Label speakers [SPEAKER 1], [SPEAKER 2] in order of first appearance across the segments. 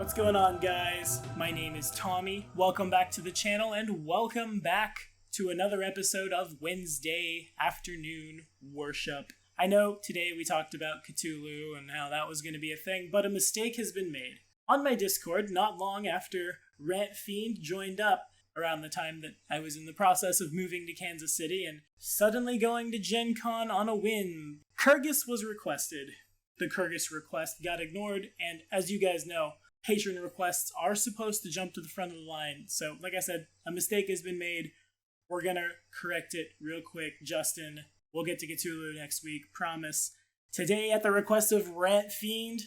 [SPEAKER 1] What's going on, guys? My name is Tommy. Welcome back to the channel and welcome back to another episode of Wednesday afternoon worship. I know today we talked about Cthulhu and how that was going to be a thing, but a mistake has been made. On my Discord, not long after Rant Fiend joined up, around the time that I was in the process of moving to Kansas City and suddenly going to Gen Con on a whim, Kurgess was requested. The Kurgess request got ignored, and as you guys know, patron requests are supposed to jump to the front of the line. So, like I said, a mistake has been made. We're gonna correct it real quick. Justin, we'll get to Cthulhu next week, promise. Today, at the request of Rant Fiend,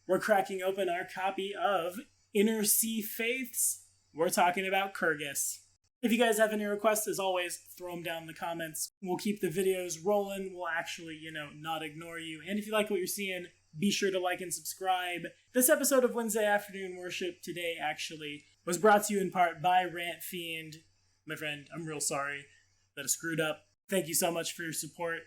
[SPEAKER 1] we're cracking open our copy of Inner Sea Faiths. We're talking about Kurgess. If you guys have any requests, as always, throw them down in the comments. We'll keep the videos rolling. We'll actually, not ignore you. And if you like what you're seeing, be sure to like and subscribe. This episode of Wednesday Afternoon Worship today actually was brought to you in part by Rant Fiend. My friend, I'm real sorry that I screwed up. Thank you so much for your support.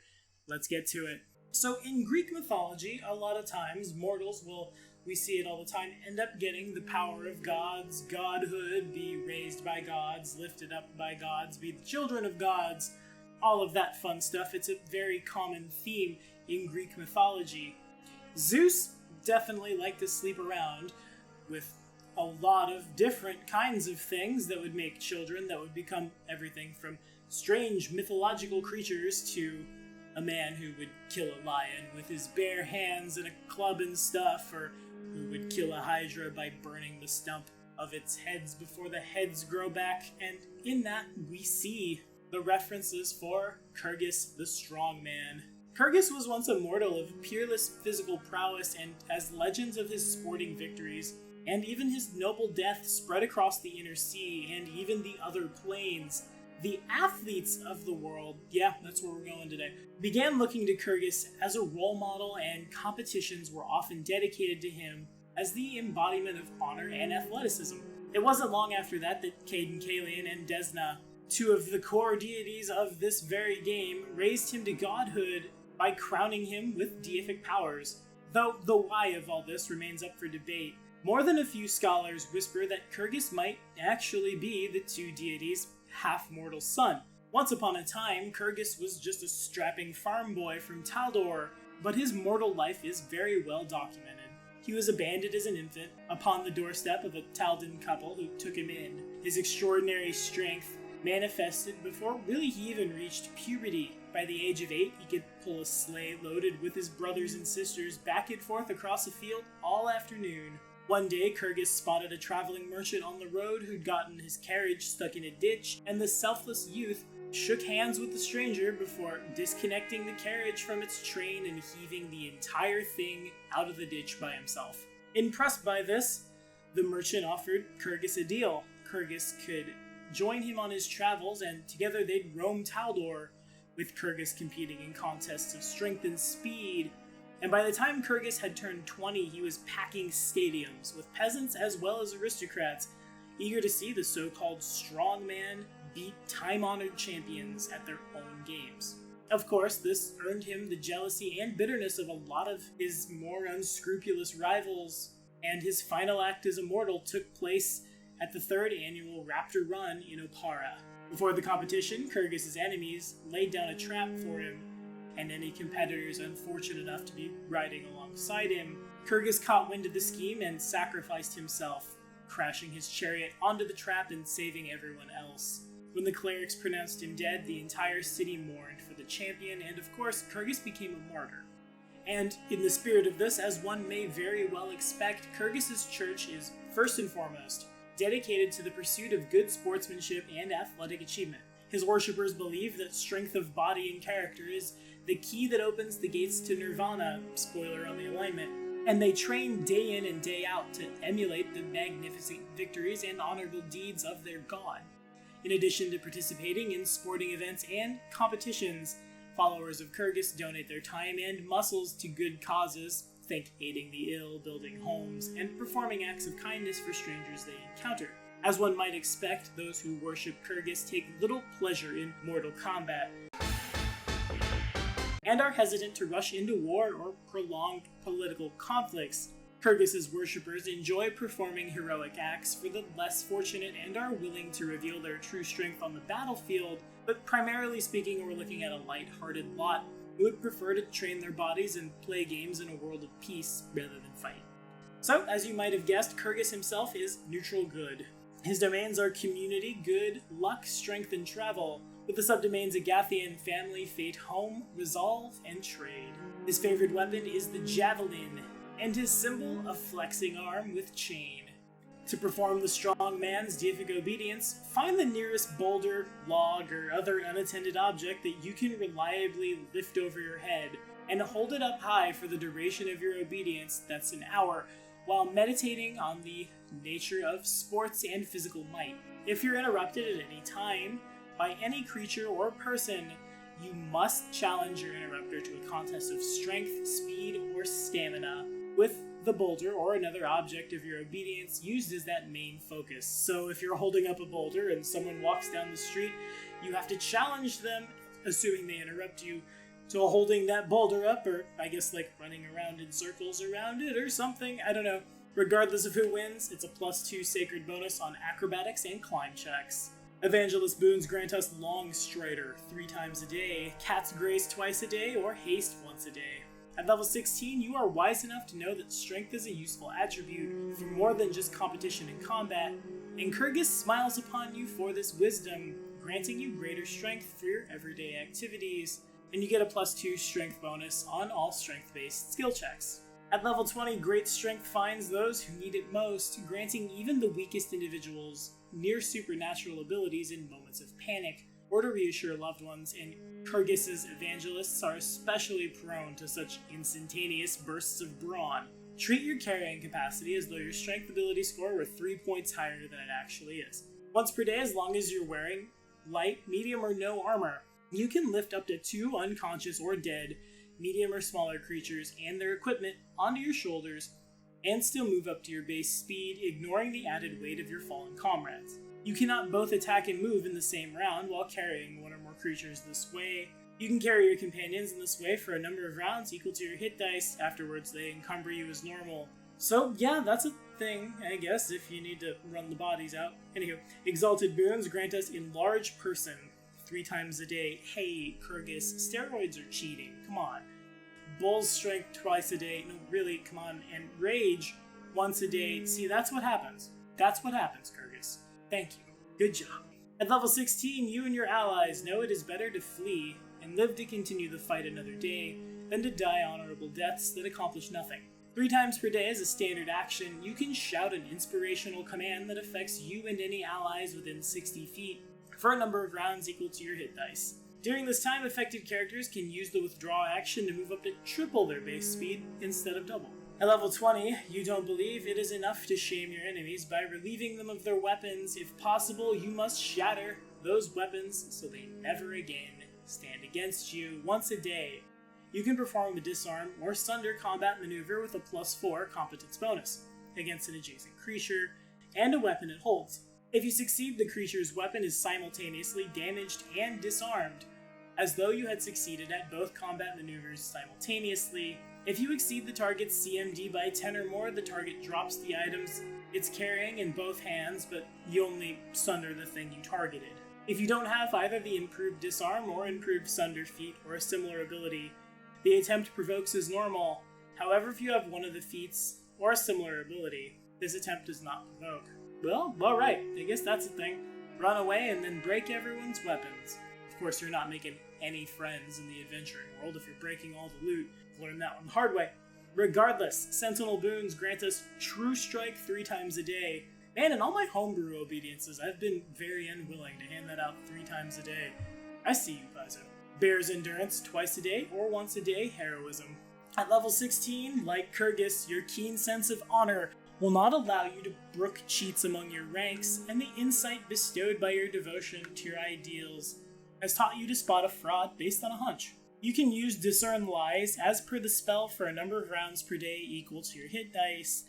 [SPEAKER 1] Let's get to it. So in Greek mythology, a lot of times mortals will, we see it all the time, end up getting the power of gods, godhood, be raised by gods, lifted up by gods, be the children of gods, all of that fun stuff. It's a very common theme in Greek mythology. Zeus definitely liked to sleep around with a lot of different kinds of things that would make children that would become everything from strange mythological creatures to a man who would kill a lion with his bare hands and a club and stuff, or who would kill a hydra by burning the stump of its heads before the heads grow back. And in that, we see the references for Kurgess the Strong Man. Kurgess was once a mortal of peerless physical prowess, and as legends of his sporting victories, and even his noble death spread across the inner sea and even the other planes, the athletes of the world, yeah, that's where we're going today, began looking to Kurgess as a role model, and competitions were often dedicated to him as the embodiment of honor and athleticism. It wasn't long after that that Caden Kalian and Desna, two of the core deities of this very game, raised him to godhood by crowning him with deific powers. Though the why of all this remains up for debate, more than a few scholars whisper that Kurgess might actually be the two deities' half-mortal son. Once upon a time, Kurgess was just a strapping farm boy from Taldor, but his mortal life is very well documented. He was abandoned as an infant upon the doorstep of a Taldan couple who took him in. His extraordinary strength manifested before really he even reached puberty. By the age of 8, he could pull a sleigh loaded with his brothers and sisters back and forth across a field all afternoon. One day, Kurgess spotted a traveling merchant on the road who'd gotten his carriage stuck in a ditch, and the selfless youth shook hands with the stranger before disconnecting the carriage from its train and heaving the entire thing out of the ditch by himself. Impressed by this, the merchant offered Kurgess a deal. Kurgess could join him on his travels, and together they'd roam Taldor, with Kurgess competing in contests of strength and speed. And by the time Kurgess had turned 20, he was packing stadiums with peasants as well as aristocrats, eager to see the so-called strongman beat time-honored champions at their own games. Of course, this earned him the jealousy and bitterness of a lot of his more unscrupulous rivals, and his final act as a mortal took place at the 3rd annual Raptor Run in Opara. Before the competition, Kurgess' enemies laid down a trap for him, and any competitors unfortunate enough to be riding alongside him, Kurgess caught wind of the scheme and sacrificed himself, crashing his chariot onto the trap and saving everyone else. When the clerics pronounced him dead, the entire city mourned for the champion, and of course, Kurgess became a martyr. And in the spirit of this, as one may very well expect, Kurgess' church is, first and foremost, dedicated to the pursuit of good sportsmanship and athletic achievement. His worshippers believe that strength of body and character is the key that opens the gates to nirvana, spoiler on the alignment, and they train day in and day out to emulate the magnificent victories and honorable deeds of their god. In addition to participating in sporting events and competitions, followers of Kurgess donate their time and muscles to good causes, think aiding the ill, building homes, and performing acts of kindness for strangers they encounter. As one might expect, those who worship Kurgess take little pleasure in mortal combat, and are hesitant to rush into war or prolonged political conflicts. Kurgess' worshippers enjoy performing heroic acts for the less fortunate and are willing to reveal their true strength on the battlefield, but primarily speaking, we're looking at a light-hearted lot who would prefer to train their bodies and play games in a world of peace rather than fight. So, as you might have guessed, Kurgess himself is neutral good. His domains are community, good, luck, strength, and travel, with the subdomains Agathian, family, fate, home, resolve, and trade. His favorite weapon is the javelin, and his symbol a flexing arm with chain. To perform the strong man's deific obedience, find the nearest boulder, log, or other unattended object that you can reliably lift over your head, and hold it up high for the duration of your obedience, that's an hour, while meditating on the nature of sports and physical might. If you're interrupted at any time by any creature or person, you must challenge your interrupter to a contest of strength, speed, or stamina, with the boulder or another object of your obedience used as that main focus. So if you're holding up a boulder and someone walks down the street, you have to challenge them, assuming they interrupt you, to holding that boulder up, or I guess like running around in circles around it or something, I don't know. Regardless of who wins, it's a +2 sacred bonus on acrobatics and climb checks. Evangelist boons grant us Long Strider 3 times a day, Cat's Grace twice a day, or Haste once a day. At level 16, you are wise enough to know that strength is a useful attribute for more than just competition in combat, and Kurgess smiles upon you for this wisdom, granting you greater strength for your everyday activities, and you get a +2 strength bonus on all strength-based skill checks. At level 20, Great Strength finds those who need it most, granting even the weakest individuals near supernatural abilities in moments of panic, or to reassure loved ones, and Kurgess' evangelists are especially prone to such instantaneous bursts of brawn. Treat your carrying capacity as though your strength ability score were 3 points higher than it actually is. Once per day, as long as you're wearing light, medium, or no armor, you can lift up to 2 unconscious or dead, medium or smaller creatures and their equipment onto your shoulders, and still move up to your base speed, ignoring the added weight of your fallen comrades. You cannot both attack and move in the same round while carrying one or more creatures this way. You can carry your companions in this way for a number of rounds equal to your hit dice. Afterwards, they encumber you as normal. So yeah, that's a thing, I guess, if you need to run the bodies out. Anywho, Exalted boons grant us Enlarge Person 3 times a day. Hey, Kurgess, steroids are cheating, come on. Bull's Strength twice a day, no really, come on. And Rage once a day. See, that's what happens. That's what happens, Kurgess. Thank you. Good job. At level 16, you and your allies know it is better to flee and live to continue the fight another day than to die honorable deaths that accomplish nothing. 3 times per day as a standard action, you can shout an inspirational command that affects you and any allies within 60 feet for a number of rounds equal to your hit dice. During this time, affected characters can use the withdraw action to move up to triple their base speed instead of double. At level 20, you don't believe it is enough to shame your enemies by relieving them of their weapons. If possible, you must shatter those weapons so they never again stand against you. Once a day, you can perform a disarm or sunder combat maneuver with a +4 competence bonus against an adjacent creature and a weapon it holds. If you succeed, the creature's weapon is simultaneously damaged and disarmed, as though you had succeeded at both combat maneuvers simultaneously. If you exceed the target's CMD by 10 or more, the target drops the items it's carrying in both hands, but you only sunder the thing you targeted. If you don't have either the improved disarm or improved sunder feat or a similar ability, the attempt provokes as normal. However, if you have one of the feats or a similar ability, this attempt does not provoke. Well, alright, I guess that's a thing. Run away and then break everyone's weapons. Of course, you're not making any friends in the adventuring world if you're breaking all the loot. Learn that one the hard way. Regardless, Sentinel boons grant us True Strike 3 times a day. Man, in all my homebrew obediences, I've been very unwilling to hand that out 3 times a day. I see you, Paizo. Bear's Endurance twice a day or once a day Heroism. At level 16, like Kurgess, your keen sense of honor will not allow you to brook cheats among your ranks, and the insight bestowed by your devotion to your ideals has taught you to spot a fraud based on a hunch. You can use Discern Lies as per the spell for a number of rounds per day equal to your hit dice.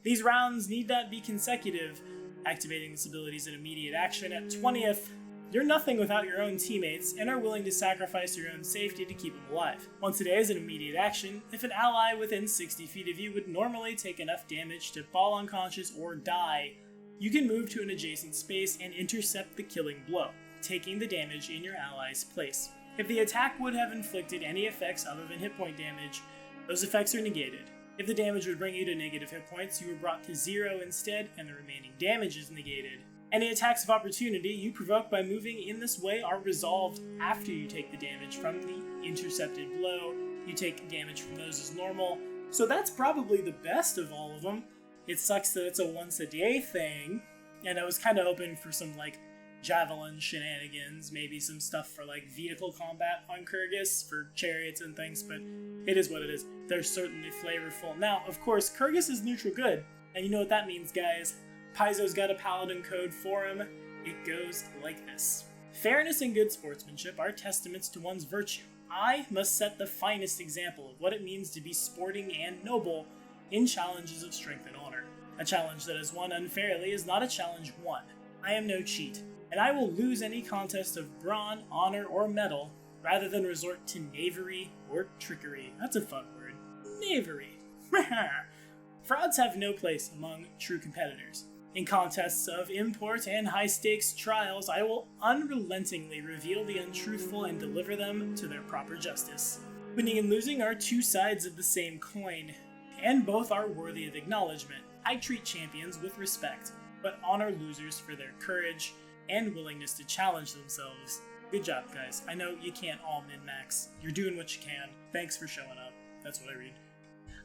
[SPEAKER 1] These rounds need not be consecutive, activating this ability as an immediate action at 20th. You're nothing without your own teammates, and are willing to sacrifice your own safety to keep them alive. Once a day is an immediate action. If an ally within 60 feet of you would normally take enough damage to fall unconscious or die, you can move to an adjacent space and intercept the killing blow, taking the damage in your ally's place. If the attack would have inflicted any effects other than hit point damage, those effects are negated. If the damage would bring you to negative hit points, you are brought to 0 instead, and the remaining damage is negated. Any attacks of opportunity you provoke by moving in this way are resolved after you take the damage from the intercepted blow. You take damage from those as normal, so that's probably the best of all of them. It sucks that it's a once a day thing, and I was kind of hoping for some javelin shenanigans, maybe some stuff for vehicle combat on Kurgess for chariots and things, but it is what it is. They're certainly flavorful. Now, of course, Kurgess is neutral good, and you know what that means, guys. Paizo's got a paladin code for him. It goes like this. Fairness and good sportsmanship are testaments to one's virtue. I must set the finest example of what it means to be sporting and noble in challenges of strength and honor. A challenge that is won unfairly is not a challenge won. I am no cheat, and I will lose any contest of brawn, honor, or metal rather than resort to knavery or trickery. That's a fun word. Knavery. Frauds have no place among true competitors. In contests of import and high-stakes trials, I will unrelentingly reveal the untruthful and deliver them to their proper justice. Winning and losing are two sides of the same coin, and both are worthy of acknowledgement. I treat champions with respect, but honor losers for their courage and willingness to challenge themselves. Good job, guys. I know you can't all min-max. You're doing what you can. Thanks for showing up. That's what I read.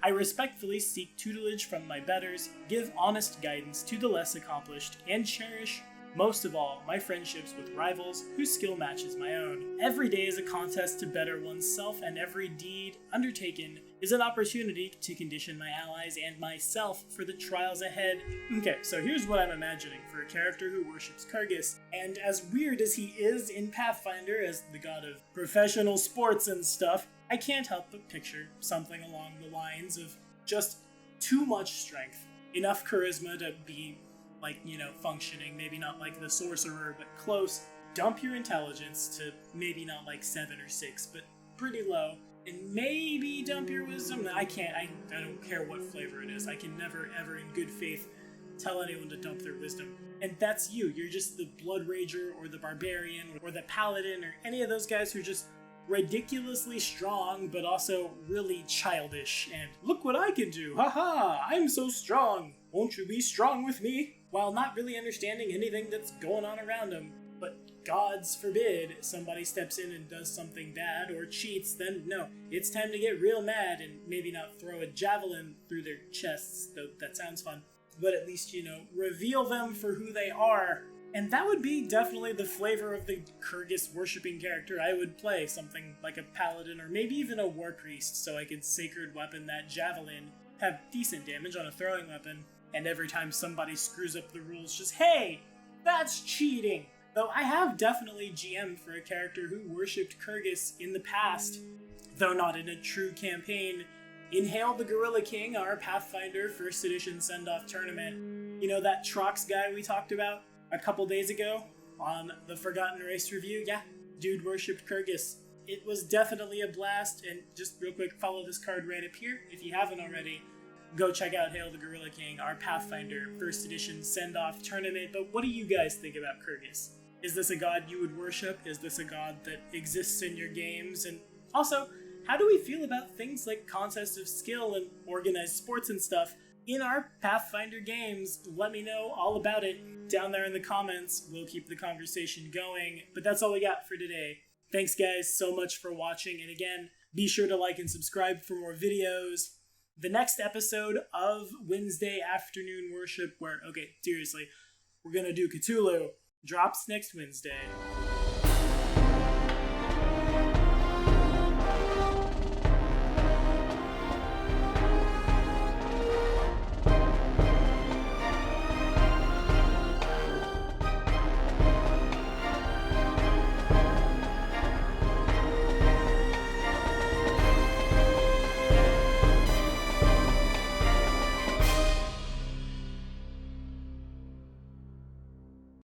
[SPEAKER 1] I respectfully seek tutelage from my betters, give honest guidance to the less accomplished, and cherish, most of all, my friendships with rivals whose skill matches my own. Every day is a contest to better oneself, and every deed undertaken is an opportunity to condition my allies and myself for the trials ahead. Okay, so here's what I'm imagining for a character who worships Kurgess, and as weird as he is in Pathfinder as the god of professional sports and stuff, I can't help but picture something along the lines of just too much strength, enough charisma to be functioning, maybe not like the sorcerer, but close. Dump your intelligence to maybe not 7 or 6, but pretty low. And maybe dump your wisdom. I don't care what flavor it is. I can never, ever in good faith tell anyone to dump their wisdom. And that's you. You're just the Blood Rager or the Barbarian or the Paladin or any of those guys who are just ridiculously strong, but also really childish. And look what I can do. Haha, I'm so strong. Won't you be strong with me? While not really understanding anything that's going on around them. But gods forbid somebody steps in and does something bad or cheats, then no, it's time to get real mad and maybe not throw a javelin through their chests, though that sounds fun. But at least, reveal them for who they are. And that would be definitely the flavor of the Kurgess worshipping character I would play, something like a paladin or maybe even a war priest, so I could sacred weapon that javelin, have decent damage on a throwing weapon, and every time somebody screws up the rules, just, hey, that's cheating! Though I have definitely GM'd for a character who worshipped Kurgess in the past, though not in a true campaign, in Hail the Gorilla King, our Pathfinder 1st Edition Send-Off Tournament. You know that Trox guy we talked about a couple days ago on the Forgotten Race review? Yeah, dude worshipped Kurgess. It was definitely a blast, and just real quick, follow this card right up here if you haven't already. Go check out Hail the Gorilla King, our Pathfinder 1st Edition Send-Off Tournament. But what do you guys think about Kurgess? Is this a god you would worship? Is this a god that exists in your games? And also, how do we feel about things like contests of skill and organized sports and stuff in our Pathfinder games? Let me know all about it down there in the comments. We'll keep the conversation going. But that's all we got for today. Thanks guys so much for watching. And again, be sure to like and subscribe for more videos. The next episode of Wednesday Afternoon Worship, where, okay, seriously, we're gonna do Cthulhu, drops next Wednesday.